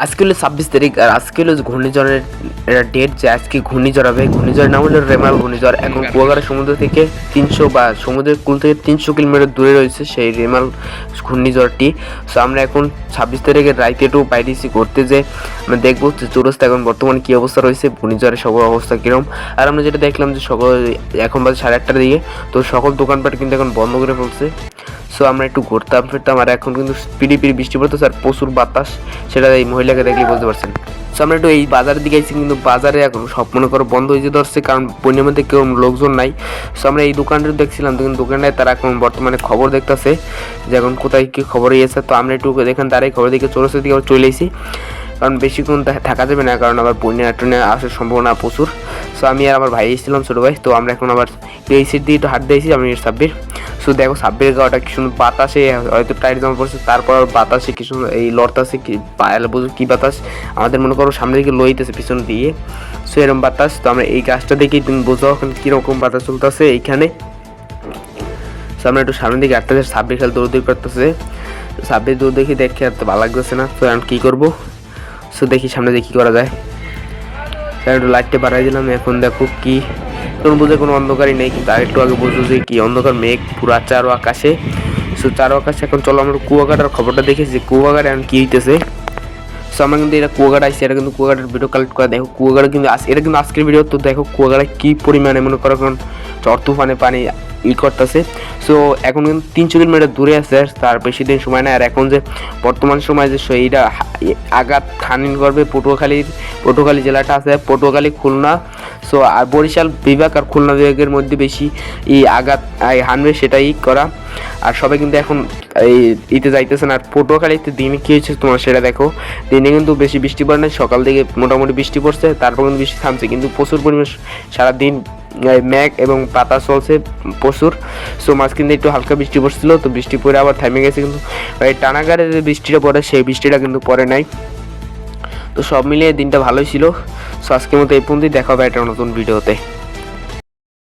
আজকে হলো 26 তারিখ আর আজকে হলো ঘূর্ণিঝড়ের ডেট যে আজকে ঘূর্ণিঝড় হবে। ঘূর্ণিঝড়ের নাম হলো রেমাল ঘূর্ণিঝড়। এখন কুয়াকাটা সমুদ্র থেকে 300 বা সমুদ্রের কূল থেকে 300 কিলোমিটার দূরে রয়েছে সেই রেমাল ঘূর্ণিঝড়টি। সো আমরা এখন 26 তারিখের রাইতে একটু বাইরেছি ঘুরতে, যে আমরা দেখবো যে চৌরাস্তা এখন বর্তমানে কী অবস্থা রয়েছে, ঘূর্ণিঝড়ের সকল অবস্থা কীরকম। আর আমরা যেটা দেখলাম যে সকল এখন বাজে 8:30টার দিকে, তো সকল দোকানপাট কিন্তু এখন বন্ধ করে ফেলছে। সো আমরা একটু ঘুরতাম ফিরতাম, আর এখন কিন্তু পিড়ি বৃষ্টি পড়তেছে আর প্রচুর বাতাস, সেটা এই মহিলাকে দেখলে বুঝতে পারছেন। সো আমরা একটু এই বাজারের দিকে আইছি, কিন্তু বাজারে এখন সব মনে করো বন্ধ হয়ে যেতে ধরছে, কারণ বন্যার মধ্যে কেউ লোকজন নাই। সো আমরা এই দোকানটা দেখছিলাম, কিন্তু দোকানটায় তারা এখন বর্তমানে খবর দেখতেছে যে এখন কোথায় কী খবর ইয়েছে। তো আমরা একটু দেখেন তারাই খবর দিকে চৌরাস্তার দিকে চলে এসেছি, কারণ বেশিক্ষণ থাকা যাবে না, কারণ আবার বন্যা টন্যা আসার সম্ভাবনা প্রচুর। সো আমি আর আমার ভাই এসেছিলাম, ছোটো ভাই। তো আমরা এখন আবার এই সিট দিয়ে একটু হাঁট দিয়েছি, আমি সাব্বির। সো দেখো সাব্বির গাওয়াটা কি সুন্দর, বাতাসে হয়তো টাইট জমা পড়ছে, তারপর বাতাসে কি সুন্দর এই লড়তাছে, কি পায়ালে বুঝো কী বাতাস, আমাদের মনে করো সামনে দিকে লইতেছে পিছন দিয়ে। সো এরকম বাতাস। তো আমরা এই গাছটা দেখেই তুমি বোঝো এখন কীরকম বাতাস চলতেছে এইখানে। সো আমরা একটু সামনের দিকে হাঁটতেছে, সাব্বির খেলে দৌড়দৌড়ি করতেছে। সাব্বির দৌড় দেখে আর তো ভালো লাগতেছে না। তো এখন কী করবো, সো দেখি সামনে দিয়ে কী করা যায়। একটু লাইটটা বাড়াই দিলাম, এখন দেখো কি তখন বুঝে কোনো অন্ধকারই নেই, কিন্তু আরেকটু আগে বুঝলো যে কি অন্ধকার, মেঘ পুরো চারো আকাশে। সো চারো আকাশে এখন চলো আমরা কুয়াকাটার খবরটা দেখেছি, কুয়াকাটা এখন কী হইতেছে। সো আমরা কিন্তু এটা কুয়াকাটা আসছি, এটা কিন্তু কুয়াকাটার ভিডিও কালেক্ট করে দেখো। কুয়াকাটা কিন্তু এটা কিন্তু আজকের ভিডিও। তো দেখো কুয়াকাটা কী পরিমাণে মনে করো এখন চর তুফানে পানি করতেছে। সো এখন কিন্তু 300 কিলোমিটার দূরে আছে, তার বেশি দিন সময় নেই। আর এখন যে বর্তমান সময় যে এইটা আঘাত খানিন করবে পটুয়াখালী জেলাটা আছে, পটুয়াখালী, খুলনা। সো আর বরিশাল বিভাগ আর খুলনা বিভাগের মধ্যে বেশি এই আঘাত হানবে, সেটাই করা। আর সবাই কিন্তু এখন এই ইতে যাইতেছে না। আর পটুয়াখালীতে দিনে কী হয়েছে তোমার সেটা দেখো, দিনে কিন্তু বেশি বৃষ্টি পড়ে না, সকাল থেকে মোটামুটি বৃষ্টি পড়ছে, তারপর কিন্তু বৃষ্টি থামছে, কিন্তু প্রচুর পরিমাণ সারাদিন মেঘ এবং পাতা চলছে প্রচুর। সো মাঝ কিন্তু একটু হালকা বৃষ্টি পড়ছিল, তো বৃষ্টি পড়ে আবার থেমে গেছে, কিন্তু এই টানাগারে যে বৃষ্টিটা পড়ে সেই বৃষ্টিটা কিন্তু পড়ে নাই। তো সব মিলিয়ে দিনটা ভালোই ছিল। সো আজকের মতো এই পর্যন্তই, দেখা হবে একটা নতুন ভিডিওতে।